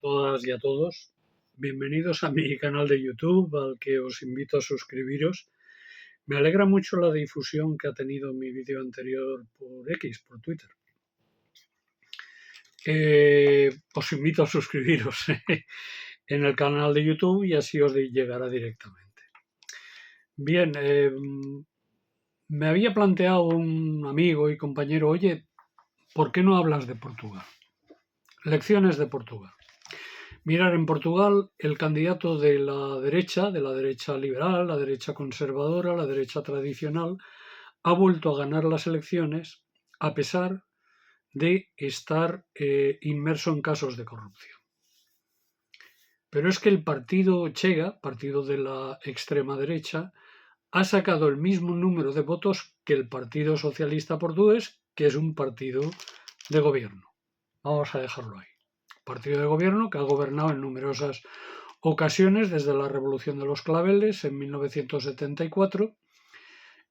Todas y a todos. Bienvenidos a mi canal de YouTube, al que os invito a suscribiros. Me alegra mucho la difusión que ha tenido mi vídeo anterior por X, por Twitter. Os invito a suscribiros en el canal de YouTube y así os llegará directamente. Bien, me había planteado un amigo y compañero, oye, ¿por qué no hablas de Portugal? Lecciones de Portugal. Mirar, en Portugal el candidato de la derecha liberal, la derecha conservadora, la derecha tradicional, ha vuelto a ganar las elecciones a pesar de estar inmerso en casos de corrupción. Pero es que el partido Chega, partido de la extrema derecha, ha sacado el mismo número de votos que el Partido Socialista Portugués, que es un partido de gobierno. Vamos a dejarlo ahí. Partido de gobierno que ha gobernado en numerosas ocasiones desde la Revolución de los Claveles en 1974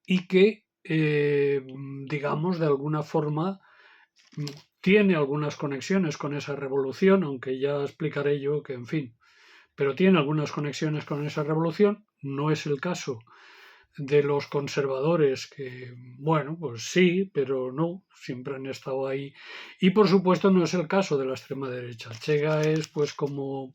y que, digamos, de alguna forma tiene algunas conexiones con esa revolución, aunque ya explicaré yo que, en fin, pero tiene algunas conexiones con esa revolución. No es el caso de los conservadores, que, bueno, pues sí, pero no, siempre han estado ahí. Y por supuesto no es el caso de la extrema derecha. Chega es pues como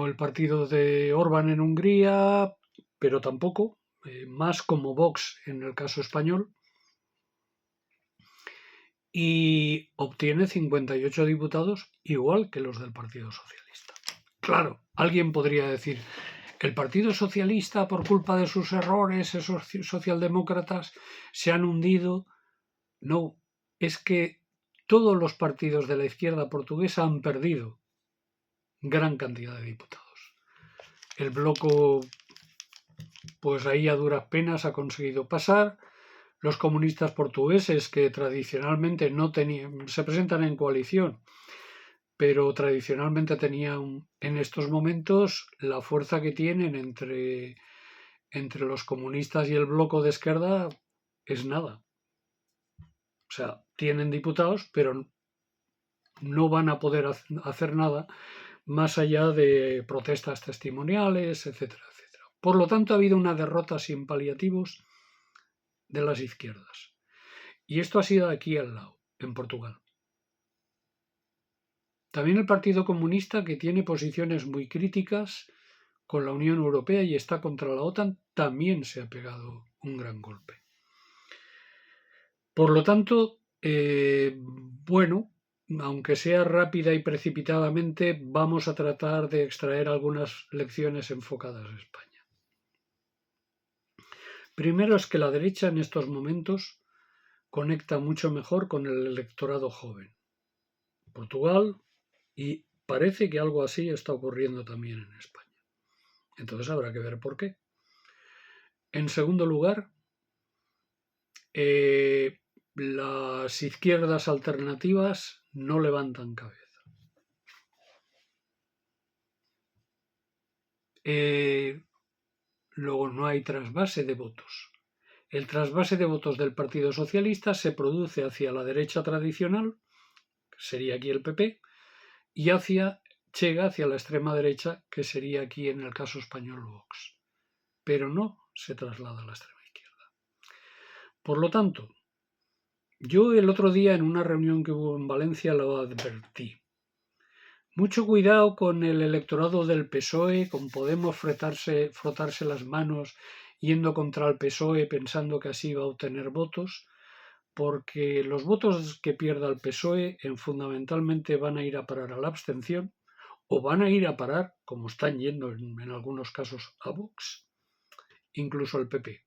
el partido de Orbán en Hungría, pero tampoco, más como Vox en el caso español, y obtiene 58 diputados igual que los del Partido Socialista. Claro, alguien podría decir, el Partido Socialista, por culpa de sus errores, esos socialdemócratas, se han hundido. No, es que todos los partidos de la izquierda portuguesa han perdido gran cantidad de diputados. El Bloco, pues ahí a duras penas ha conseguido pasar. Los comunistas portugueses, que tradicionalmente no tenían, se presentan en coalición, pero tradicionalmente tenían en estos momentos la fuerza que tienen entre los comunistas y el bloco de izquierda es nada. O sea, tienen diputados, pero no van a poder hacer nada más allá de protestas testimoniales, etcétera, etcétera. Por lo tanto, ha habido una derrota sin paliativos de las izquierdas. Y esto ha sido aquí al lado, en Portugal. También el Partido Comunista, que tiene posiciones muy críticas con la Unión Europea y está contra la OTAN, también se ha pegado un gran golpe. Por lo tanto, bueno, aunque sea rápida y precipitadamente, vamos a tratar de extraer algunas lecciones enfocadas a España. Primero es que la derecha en estos momentos conecta mucho mejor con el electorado joven. Portugal, y parece que algo así está ocurriendo también en España. Entonces habrá que ver por qué. En segundo lugar, las izquierdas alternativas no levantan cabeza. Luego no hay trasvase de votos. El trasvase de votos del Partido Socialista se produce hacia la derecha tradicional, que sería aquí el PP, y Chega hacia la extrema derecha, que sería aquí en el caso español Vox. Pero no se traslada a la extrema izquierda. Por lo tanto, yo el otro día en una reunión que hubo en Valencia lo advertí. Mucho cuidado con el electorado del PSOE, con Podemos frotarse las manos yendo contra el PSOE pensando que así va a obtener votos, porque los votos que pierda el PSOE fundamentalmente van a ir a parar a la abstención o van a ir a parar, como están yendo en algunos casos, a Vox, incluso al PP.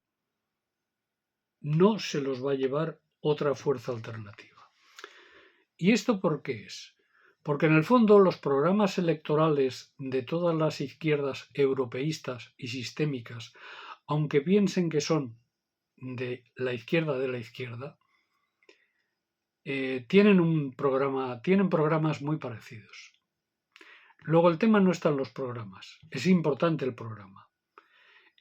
No se los va a llevar otra fuerza alternativa. ¿Y esto por qué es? Porque en el fondo los programas electorales de todas las izquierdas europeístas y sistémicas, aunque piensen que son de la izquierda, tienen programas muy parecidos. Luego el tema no está en los programas, es importante el programa.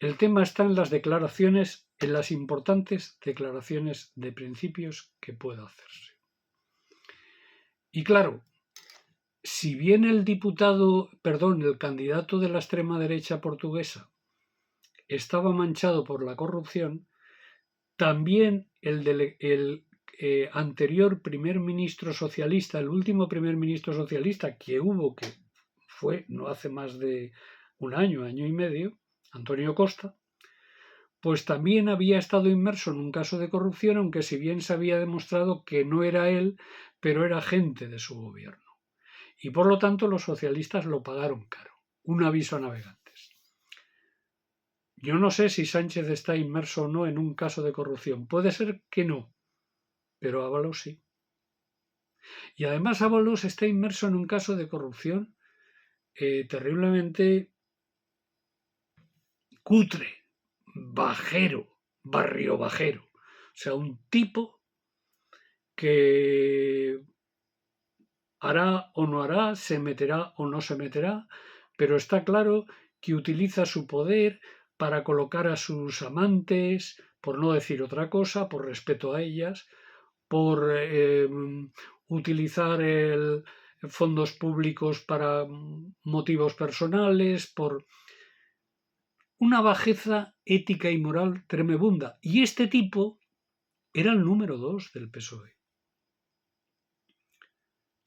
El tema está en las declaraciones, en las importantes declaraciones de principios que pueda hacerse. Y claro, si bien el candidato de la extrema derecha portuguesa estaba manchado por la corrupción, también el anterior primer ministro socialista, el último primer ministro socialista que hubo, que fue no hace más de un año y medio, Antonio Costa, pues también había estado inmerso en un caso de corrupción, aunque si bien se había demostrado que no era él, pero era gente de su gobierno. Y por lo tanto los socialistas lo pagaron caro. Un aviso a navegantes. Yo no sé si Sánchez está inmerso o no en un caso de corrupción. Puede ser que no, pero Ábalos sí. Y además Ábalos está inmerso en un caso de corrupción terriblemente cutre, bajero, barrio bajero. O sea, un tipo que hará o no hará, se meterá o no se meterá, pero está claro que utiliza su poder para colocar a sus amantes, por no decir otra cosa, por respeto a ellas, por utilizar fondos públicos para motivos personales, por una bajeza ética y moral tremenda. Y este tipo era el número 2 del PSOE.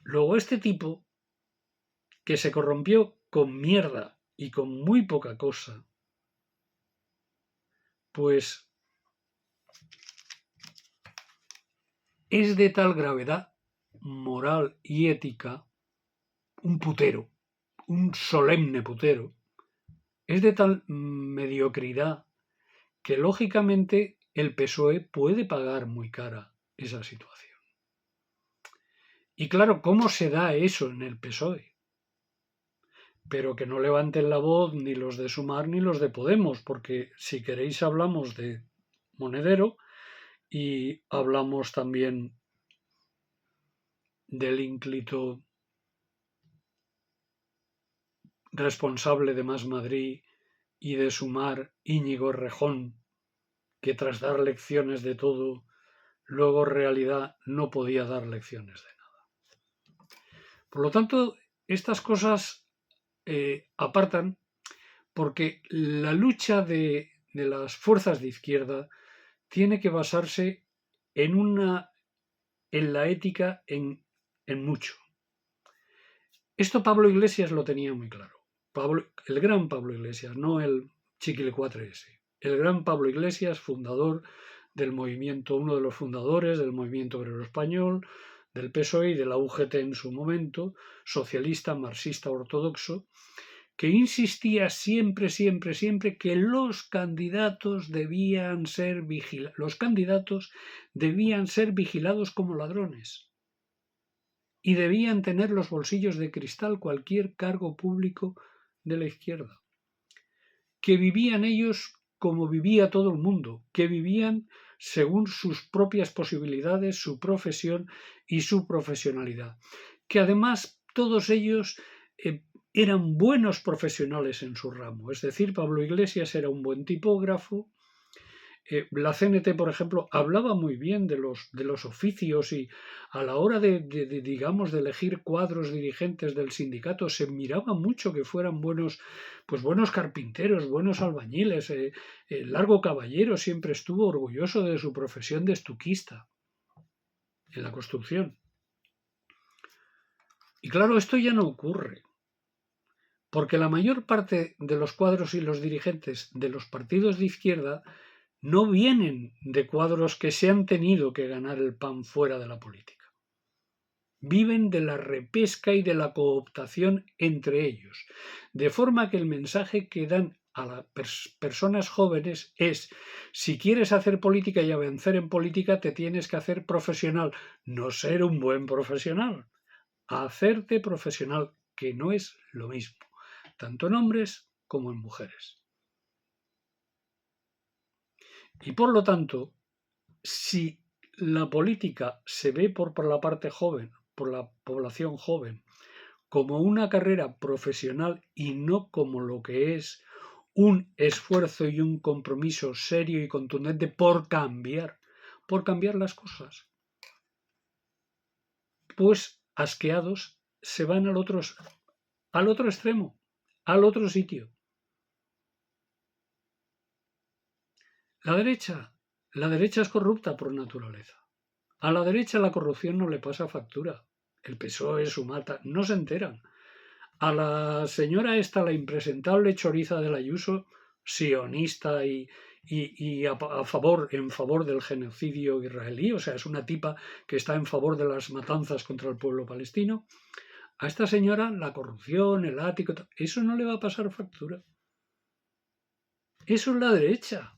Luego este tipo, que se corrompió con mierda y con muy poca cosa, pues es de tal gravedad moral y ética, un putero, un solemne putero, es de tal mediocridad que lógicamente el PSOE puede pagar muy cara esa situación. Y claro, ¿cómo se da eso en el PSOE? Pero que no levanten la voz ni los de Sumar ni los de Podemos, porque si queréis hablamos de Monedero y hablamos también del ínclito responsable de Más Madrid y de Sumar, Íñigo Errejón, que tras dar lecciones de todo, luego en realidad no podía dar lecciones de nada. Por lo tanto, estas cosas apartan, porque la lucha de las fuerzas de izquierda tiene que basarse en la ética en mucho. Esto Pablo Iglesias lo tenía muy claro. El gran Pablo Iglesias, no el chiquilicuatre ese. El gran Pablo Iglesias, fundador del movimiento, uno de los fundadores del movimiento obrero español, del PSOE y de la UGT en su momento, socialista, marxista, ortodoxo, que insistía siempre que los candidatos debían ser vigilados como ladrones y debían tener los bolsillos de cristal cualquier cargo público de la izquierda. Que vivían ellos como vivía todo el mundo, que vivían según sus propias posibilidades, su profesión y su profesionalidad. Que además todos ellos eran buenos profesionales en su ramo. Es decir, Pablo Iglesias era un buen tipógrafo. La CNT, por ejemplo, hablaba muy bien de los oficios y a la hora digamos, de elegir cuadros dirigentes del sindicato se miraba mucho que fueran buenos carpinteros, buenos albañiles. Largo Caballero siempre estuvo orgulloso de su profesión de estuquista en la construcción. Y claro, esto ya no ocurre, porque la mayor parte de los cuadros y los dirigentes de los partidos de izquierda no vienen de cuadros que se han tenido que ganar el pan fuera de la política. Viven de la repesca y de la cooptación entre ellos, de forma que el mensaje que dan a las personas jóvenes es: si quieres hacer política y avanzar en política, te tienes que hacer profesional, no ser un buen profesional, hacerte profesional, que no es lo mismo, tanto en hombres como en mujeres. Y por lo tanto, si la política se ve por la parte joven, por la población joven, como una carrera profesional y no como lo que es un esfuerzo y un compromiso serio y contundente por cambiar las cosas, pues asqueados se van al otro extremo, al otro sitio. La derecha es corrupta por naturaleza. A la derecha la corrupción no le pasa factura. El PSOE, Sumata, no se enteran. A la señora esta, la impresentable choriza de la Ayuso, sionista y en favor del genocidio israelí, o sea, es una tipa que está en favor de las matanzas contra el pueblo palestino. A esta señora la corrupción, el ático, eso no le va a pasar factura. Eso es la derecha.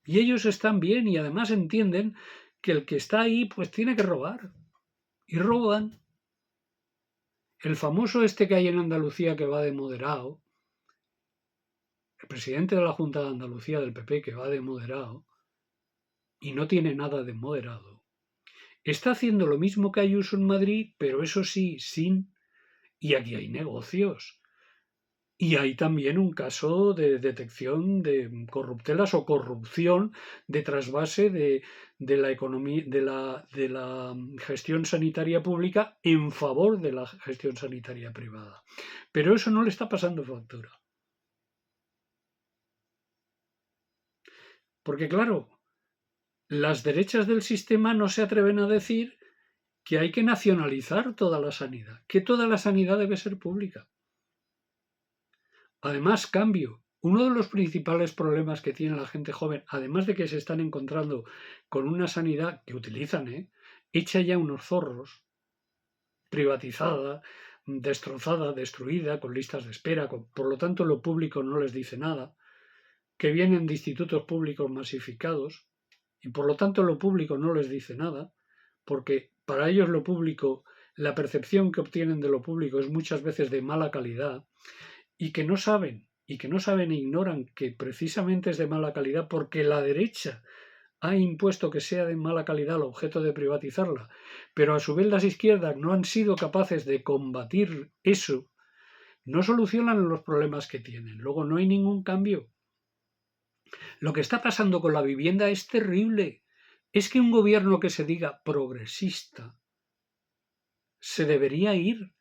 Y ellos están bien y además entienden que el que está ahí pues tiene que robar. Y roban. El famoso este que hay en Andalucía que va de moderado, el presidente de la Junta de Andalucía del PP que va de moderado y no tiene nada de moderado, está haciendo lo mismo que Ayuso en Madrid, pero eso sí, sin... Y aquí hay negocios. Y hay también un caso de detección de corruptelas o corrupción de trasvase de la economía, de la gestión sanitaria pública en favor de la gestión sanitaria privada. Pero eso no le está pasando factura. Porque claro, las derechas del sistema no se atreven a decir que hay que nacionalizar toda la sanidad, que toda la sanidad debe ser pública. Además, cambio. Uno de los principales problemas que tiene la gente joven, además de que se están encontrando con una sanidad que utilizan, hecha ya unos zorros, privatizada, destrozada, destruida, con listas de espera, por lo tanto lo público no les dice nada, que vienen de institutos públicos masificados y por lo tanto lo público no les dice nada, porque para ellos lo público, la percepción que obtienen de lo público es muchas veces de mala calidad, y que no saben e ignoran que precisamente es de mala calidad porque la derecha ha impuesto que sea de mala calidad al objeto de privatizarla, pero a su vez las izquierdas no han sido capaces de combatir eso, no solucionan los problemas que tienen. Luego no hay ningún cambio. Lo que está pasando con la vivienda es terrible. Es que un gobierno que se diga progresista se debería ir,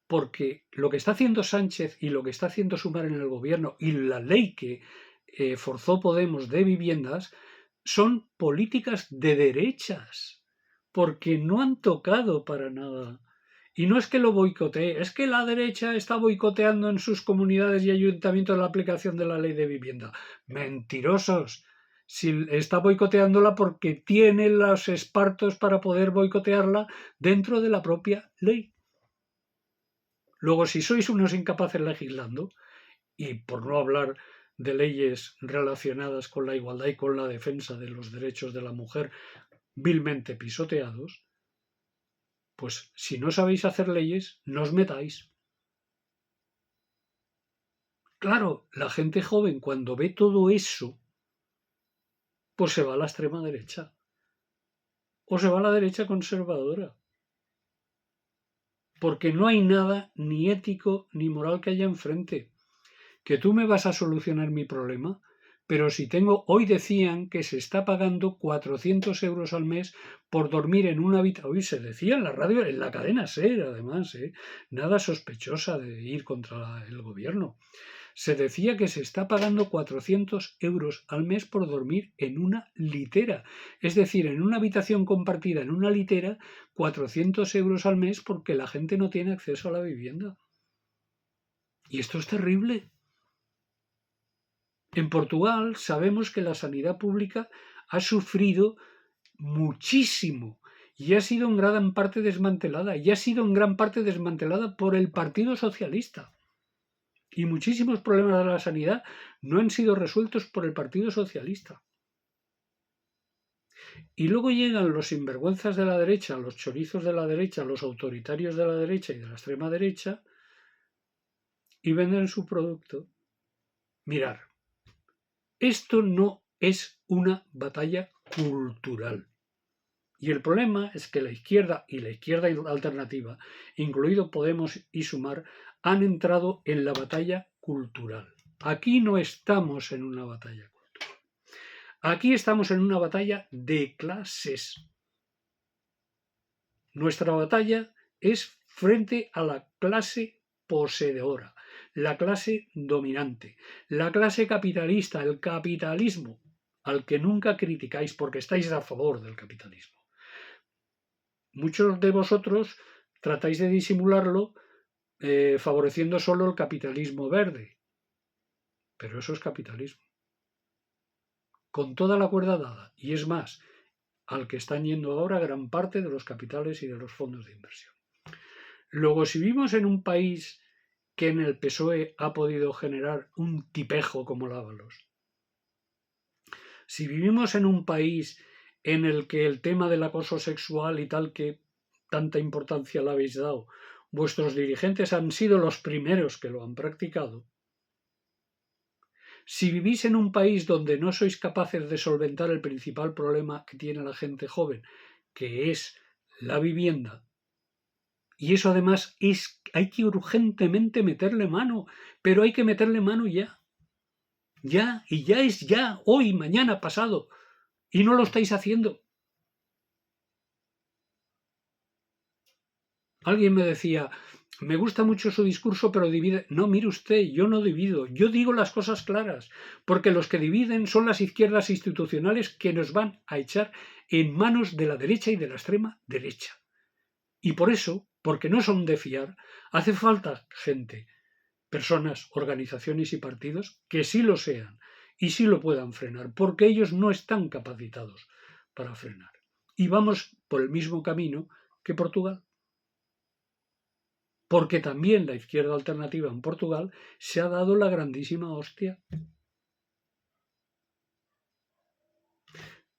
porque lo que está haciendo Sánchez y lo que está haciendo Sumar en el gobierno y la ley que forzó Podemos de viviendas son políticas de derechas, porque no han tocado para nada. Y no es que lo boicotee, es que la derecha está boicoteando en sus comunidades y ayuntamientos la aplicación de la ley de vivienda. Mentirosos. Si está boicoteándola porque tiene los espartos para poder boicotearla dentro de la propia ley. Luego, si sois unos incapaces legislando, y por no hablar de leyes relacionadas con la igualdad y con la defensa de los derechos de la mujer vilmente pisoteados, pues si no sabéis hacer leyes, no os metáis. Claro, la gente joven cuando ve todo eso, pues se va a la extrema derecha. O se va a la derecha conservadora. Porque no hay nada ni ético ni moral que haya enfrente. Que tú me vas a solucionar mi problema, pero si tengo, hoy decían que se está pagando 400 euros al mes por dormir en una habitación, hoy se decía en la radio, en la cadena SER además, nada sospechosa de ir contra el gobierno. Se decía que se está pagando 400 euros al mes por dormir en una litera, es decir, en una habitación compartida en una litera, 400 euros al mes porque la gente no tiene acceso a la vivienda. Y esto es terrible. En Portugal sabemos que la sanidad pública ha sufrido muchísimo y ha sido en gran parte desmantelada, por el Partido Socialista. Y muchísimos problemas de la sanidad no han sido resueltos por el Partido Socialista. Y luego llegan los sinvergüenzas de la derecha, los chorizos de la derecha, los autoritarios de la derecha y de la extrema derecha, y venden su producto. Mirar, esto no es una batalla cultural. Y el problema es que la izquierda y la izquierda alternativa, incluido Podemos y Sumar, han entrado en la batalla cultural. Aquí no estamos en una batalla cultural. Aquí estamos en una batalla de clases. Nuestra batalla es frente a la clase poseedora, la clase dominante, la clase capitalista, el capitalismo, al que nunca criticáis porque estáis a favor del capitalismo. Muchos de vosotros tratáis de disimularlo favoreciendo solo el capitalismo verde, pero eso es capitalismo. Con toda la cuerda dada, y es más, al que están yendo ahora gran parte de los capitales y de los fondos de inversión. Luego, si vivimos en un país que en el PSOE ha podido generar un tipejo como Lávalos, si vivimos en un país en el que el tema del acoso sexual y tal que tanta importancia le habéis dado, vuestros dirigentes han sido los primeros que lo han practicado, si vivís en un país donde no sois capaces de solventar el principal problema que tiene la gente joven, que es la vivienda, y eso además hay que urgentemente meterle mano, pero hay que meterle mano ya. Ya, y ya es ya, hoy, mañana, pasado, y no lo estáis haciendo. Alguien me decía, me gusta mucho su discurso, pero divide. No, mire usted, yo no divido, yo digo las cosas claras, porque los que dividen son las izquierdas institucionales que nos van a echar en manos de la derecha y de la extrema derecha. Y por eso, porque no son de fiar, hace falta gente, personas, organizaciones y partidos que sí lo sean y sí lo puedan frenar, porque ellos no están capacitados para frenar. Y vamos por el mismo camino que Portugal. Porque también la izquierda alternativa en Portugal se ha dado la grandísima hostia.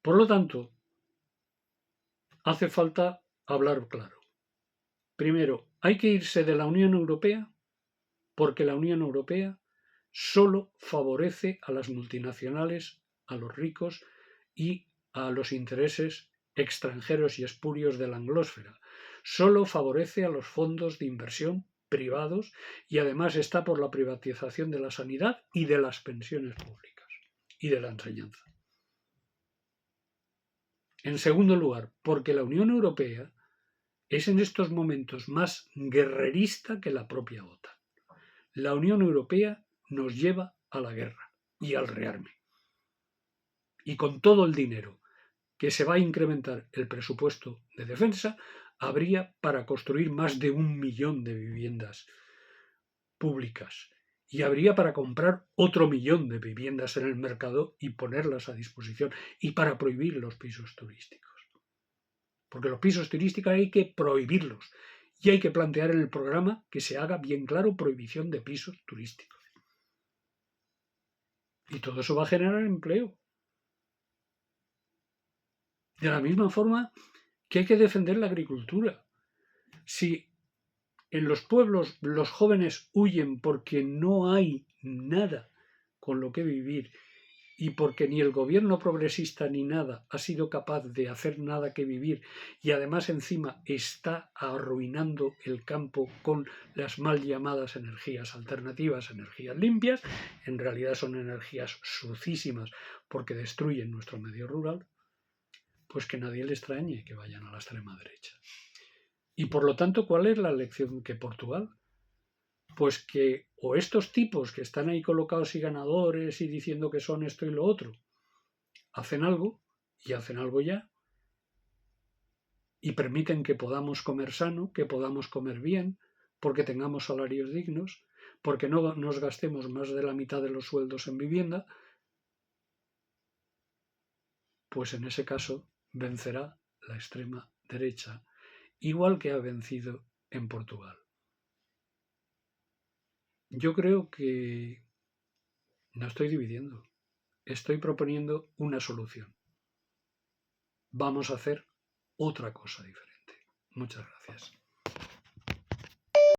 Por lo tanto, hace falta hablar claro. Primero, hay que irse de la Unión Europea porque la Unión Europea solo favorece a las multinacionales, a los ricos y a los intereses extranjeros y espurios de la anglósfera. Solo favorece a los fondos de inversión privados y además está por la privatización de la sanidad y de las pensiones públicas y de la enseñanza. En segundo lugar, porque la Unión Europea es en estos momentos más guerrerista que la propia OTAN. La Unión Europea nos lleva a la guerra y al rearme. Y con todo el dinero que se va a incrementar el presupuesto de defensa, habría para construir más de 1 millón de viviendas públicas y habría para comprar otro 1 millón de viviendas en el mercado y ponerlas a disposición y para prohibir los pisos turísticos. Porque los pisos turísticos hay que prohibirlos y hay que plantear en el programa que se haga bien claro prohibición de pisos turísticos. Y todo eso va a generar empleo. De la misma forma que hay que defender la agricultura. Si en los pueblos los jóvenes huyen porque no hay nada con lo que vivir y porque ni el gobierno progresista ni nada ha sido capaz de hacer nada que vivir y además encima está arruinando el campo con las mal llamadas energías alternativas, energías limpias, en realidad son energías sucísimas porque destruyen nuestro medio rural, pues que nadie le extrañe que vayan a la extrema derecha. Y por lo tanto, ¿cuál es la lección que Portugal? Pues que o estos tipos que están ahí colocados y ganadores y diciendo que son esto y lo otro, hacen algo y hacen algo ya y permiten que podamos comer sano, que podamos comer bien, porque tengamos salarios dignos, porque no nos gastemos más de la mitad de los sueldos en vivienda, pues en ese caso vencerá la extrema derecha, igual que ha vencido en Portugal. Yo creo que no estoy dividiendo, estoy proponiendo una solución. Vamos a hacer otra cosa diferente. Muchas gracias.